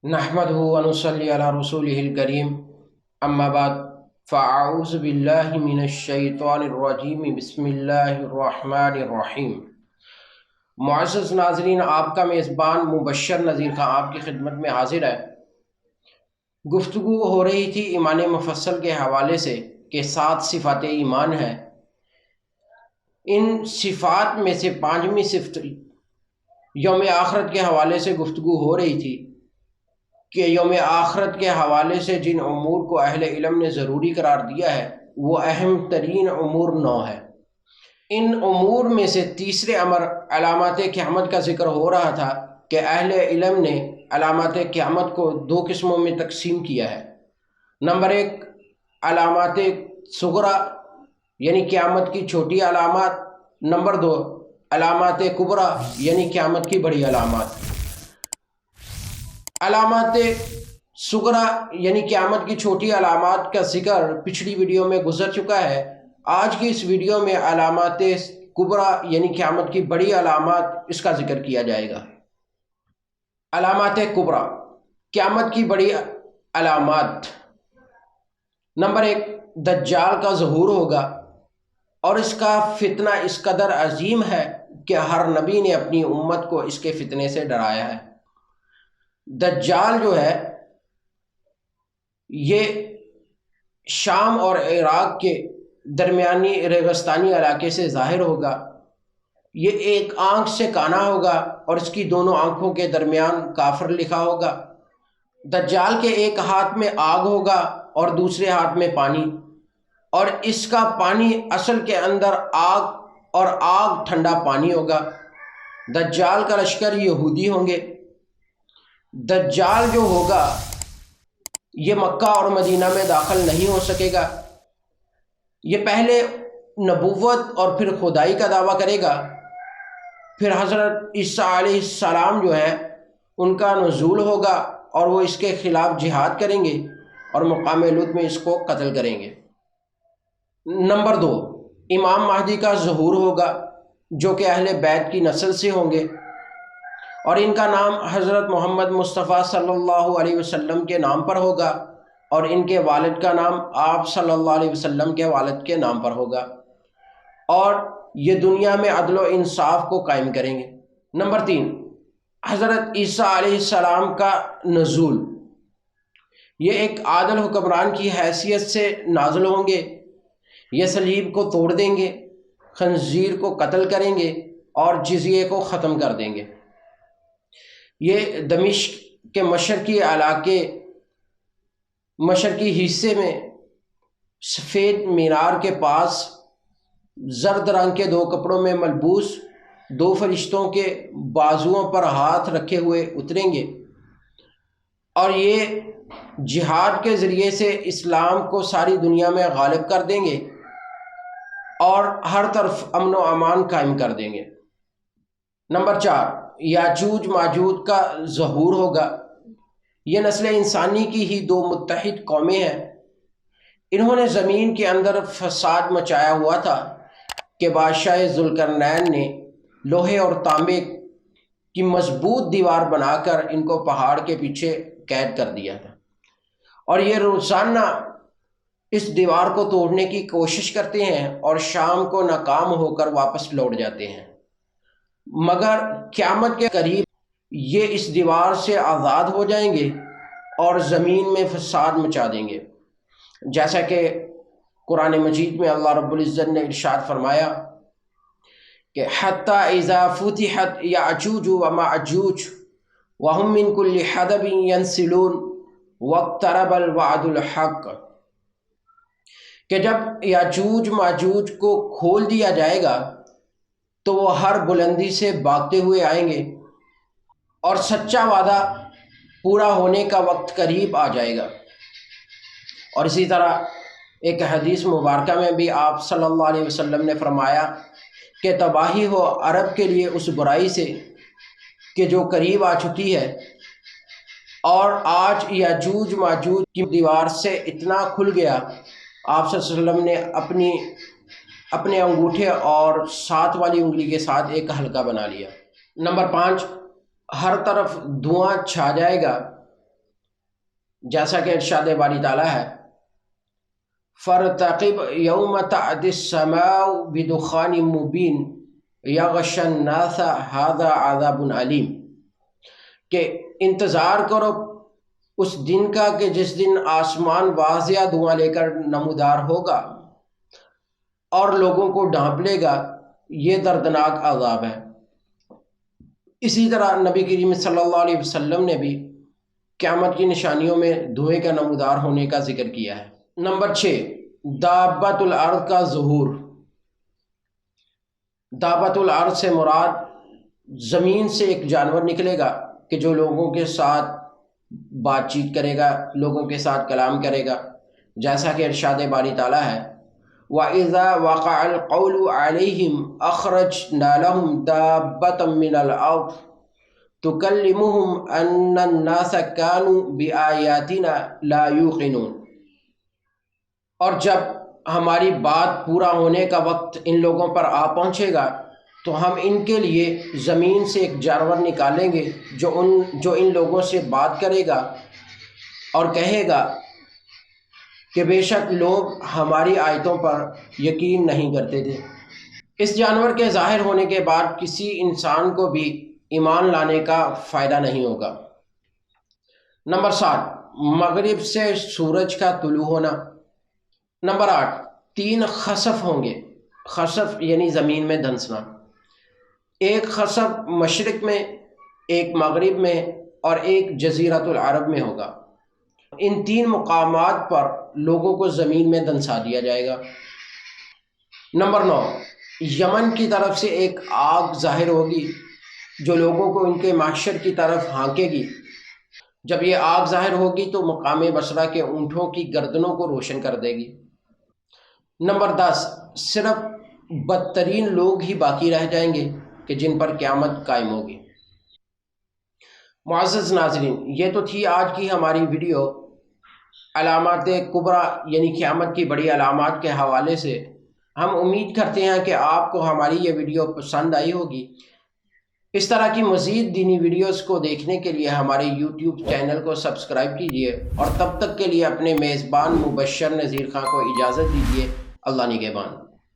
نحمدہ و نصلی علی رسولہ الکریم، اما بعد فاعوذ باللہ من الشیطان الرجیم، بسم اللہ الرحمن الرحیم۔ معزز ناظرین، آپ کا میزبان مبشر نذیر خان آپ کی خدمت میں حاضر ہے۔ گفتگو ہو رہی تھی ایمان مفصل کے حوالے سے کہ 7 صفات ایمان ہیں۔ ان صفات میں سے 5ویں صفت یوم آخرت کے حوالے سے گفتگو ہو رہی تھی کہ یوم آخرت کے حوالے سے جن امور کو اہل علم نے ضروری قرار دیا ہے وہ اہم ترین امور 9 ہے۔ ان امور میں سے تیسرے امر علامات قیامت کا ذکر ہو رہا تھا کہ اہل علم نے علامات قیامت کو 2 قسموں میں تقسیم کیا ہے۔ نمبر 1 علامات صغرا یعنی قیامت کی چھوٹی علامات، نمبر 2 علامات کبریٰ یعنی قیامت کی بڑی علامات۔ علامات صغرا یعنی قیامت کی چھوٹی علامات کا ذکر پچھلی ویڈیو میں گزر چکا ہے۔ آج کی اس ویڈیو میں علامات کبریٰ یعنی قیامت کی بڑی علامات، اس کا ذکر کیا جائے گا۔ علامات کبریٰ، قیامت کی بڑی علامات۔ نمبر 1 دجال کا ظہور ہوگا، اور اس کا فتنہ اس قدر عظیم ہے کہ ہر نبی نے اپنی امت کو اس کے فتنے سے ڈرایا ہے۔ دجال جو ہے یہ شام اور عراق کے درمیانی ریگستانی علاقے سے ظاہر ہوگا۔ یہ ایک آنکھ سے کانا ہوگا اور اس کی دونوں آنکھوں کے درمیان کافر لکھا ہوگا۔ دجال کے ایک ہاتھ میں آگ ہوگا اور دوسرے ہاتھ میں پانی، اور اس کا پانی اصل کے اندر آگ اور آگ ٹھنڈا پانی ہوگا۔ دجال کا لشکر یہودی ہوں گے۔ دجال جو ہوگا یہ مکہ اور مدینہ میں داخل نہیں ہو سکے گا۔ یہ پہلے نبوت اور پھر خدائی کا دعویٰ کرے گا، پھر حضرت عیسیٰ علیہ السلام جو ہیں ان کا نزول ہوگا اور وہ اس کے خلاف جہاد کریں گے اور مقام لوط میں اس کو قتل کریں گے۔ نمبر 2 امام مہدی کا ظہور ہوگا، جو کہ اہل بیت کی نسل سے ہوں گے، اور ان کا نام حضرت محمد مصطفیٰ صلی اللہ علیہ وسلم کے نام پر ہوگا، اور ان کے والد کا نام آپ صلی اللہ علیہ وسلم کے والد کے نام پر ہوگا، اور یہ دنیا میں عدل و انصاف کو قائم کریں گے۔ نمبر 3 حضرت عیسیٰ علیہ السلام کا نزول، یہ ایک عادل حکمران کی حیثیت سے نازل ہوں گے۔ یہ صلیب کو توڑ دیں گے، خنزیر کو قتل کریں گے اور جزیے کو ختم کر دیں گے۔ یہ دمشق کے مشرقی علاقے، مشرقی حصے میں سفید مینار کے پاس زرد رنگ کے 2 کپڑوں میں ملبوس 2 فرشتوں کے بازوؤں پر ہاتھ رکھے ہوئے اتریں گے، اور یہ جہاد کے ذریعے سے اسلام کو ساری دنیا میں غالب کر دیں گے اور ہر طرف امن و امان قائم کر دیں گے۔ نمبر 4 یاجوج ماجوج کا ظہور ہوگا۔ یہ نسل انسانی کی ہی 2 متحد قومیں ہیں۔ انہوں نے زمین کے اندر فساد مچایا ہوا تھا کہ بادشاہ ذوالقرنین نے لوہے اور تانبے کی مضبوط دیوار بنا کر ان کو پہاڑ کے پیچھے قید کر دیا تھا، اور یہ روزانہ اس دیوار کو توڑنے کی کوشش کرتے ہیں اور شام کو ناکام ہو کر واپس لوٹ جاتے ہیں، مگر قیامت کے قریب یہ اس دیوار سے آزاد ہو جائیں گے اور زمین میں فساد مچا دیں گے، جیسا کہ قرآن مجید میں اللہ رب العزت نے ارشاد فرمایا کہ حتی اذا فتحت یاجوج و ماجوج وهم من كل حدب ينسلون واقترب الوعد الحق، کہ جب یاجوج ماجوج کو کھول دیا جائے گا تو وہ ہر بلندی سے بھاگتے ہوئے آئیں گے اور سچا وعدہ پورا ہونے کا وقت قریب آ جائے گا۔ اور اسی طرح ایک حدیث مبارکہ میں بھی آپ صلی اللہ علیہ وسلم نے فرمایا کہ تباہی ہو عرب کے لیے اس برائی سے کہ جو قریب آ چکی ہے، اور آج یاجوج ماجوج کی دیوار سے اتنا کھل گیا، آپ صلی اللہ علیہ وسلم نے اپنے انگوٹھے اور 7 والی انگلی کے ساتھ ایک حلقہ بنا لیا۔ نمبر 5 ہر طرف دھواں چھا جائے گا، جیسا کہ ارشاد باری تعالیٰ ہے فَارْتَقِبْ يَوْمَ تَأْتِي السَّمَاءُ بِدُخَانٍ مُبِينٍ يَغْشَى النَّاسَ هَذَا عَذَابٌ عَلِيمٌ، کہ انتظار کرو اس دن کا کہ جس دن آسمان واضح دھواں لے کر نمودار ہوگا اور لوگوں کو ڈھانپ لے گا، یہ دردناک عذاب ہے۔ اسی طرح نبی کریم صلی اللہ علیہ وسلم نے بھی قیامت کی نشانیوں میں دھوئیں کا نمودار ہونے کا ذکر کیا ہے۔ نمبر 6، دابۃ الارض کا ظہور۔ دابۃ الارض سے مراد زمین سے ایک جانور نکلے گا کہ جو لوگوں کے ساتھ بات چیت کرے گا، لوگوں کے ساتھ کلام کرے گا، جیسا کہ ارشاد باری تعالیٰ ہے وَإِذَا وَقَعَ الْقَوْلُ عَلَيْهِمْ أَخْرَجْنَا لَهُمْ دَابَّةً مِّنَ الْأَرْضِ تُكَلِّمُهُمْ أَنَّ النَّاسَ كَانُوا بِآيَاتِنَا لَا يُوقِنُونَ، اور جب ہماری بات پورا ہونے کا وقت ان لوگوں پر آ پہنچے گا تو ہم ان کے لیے زمین سے ایک جانور نکالیں گے جو ان لوگوں سے بات کرے گا اور کہے گا کہ بے شک لوگ ہماری آیتوں پر یقین نہیں کرتے تھے۔ اس جانور کے ظاہر ہونے کے بعد کسی انسان کو بھی ایمان لانے کا فائدہ نہیں ہوگا۔ نمبر 7، مغرب سے سورج کا طلوع ہونا۔ نمبر 8، 3 خسف ہوں گے۔ خسف یعنی زمین میں دھنسنا۔ ایک خسف مشرق میں، ایک مغرب میں اور ایک جزیرۃ العرب میں ہوگا۔ ان 3 مقامات پر لوگوں کو زمین میں دھنسا دیا جائے گا۔ نمبر 9، یمن کی طرف سے ایک آگ ظاہر ہوگی جو لوگوں کو ان کے محشر کی طرف ہانکے گی۔ جب یہ آگ ظاہر ہوگی تو مقام بصرہ کے اونٹوں کی گردنوں کو روشن کر دے گی۔ نمبر 10، صرف بدترین لوگ ہی باقی رہ جائیں گے کہ جن پر قیامت قائم ہوگی۔ معزز ناظرین، یہ تو تھی آج کی ہماری ویڈیو علامات کبریٰ یعنی قیامت کی بڑی علامات کے حوالے سے۔ ہم امید کرتے ہیں کہ آپ کو ہماری یہ ویڈیو پسند آئی ہوگی۔ اس طرح کی مزید دینی ویڈیوز کو دیکھنے کے لیے ہمارے یوٹیوب چینل کو سبسکرائب کیجیے، اور تب تک کے لیے اپنے میزبان مبشر نذیر خان کو اجازت دیجیے۔ اللہ نگہبان۔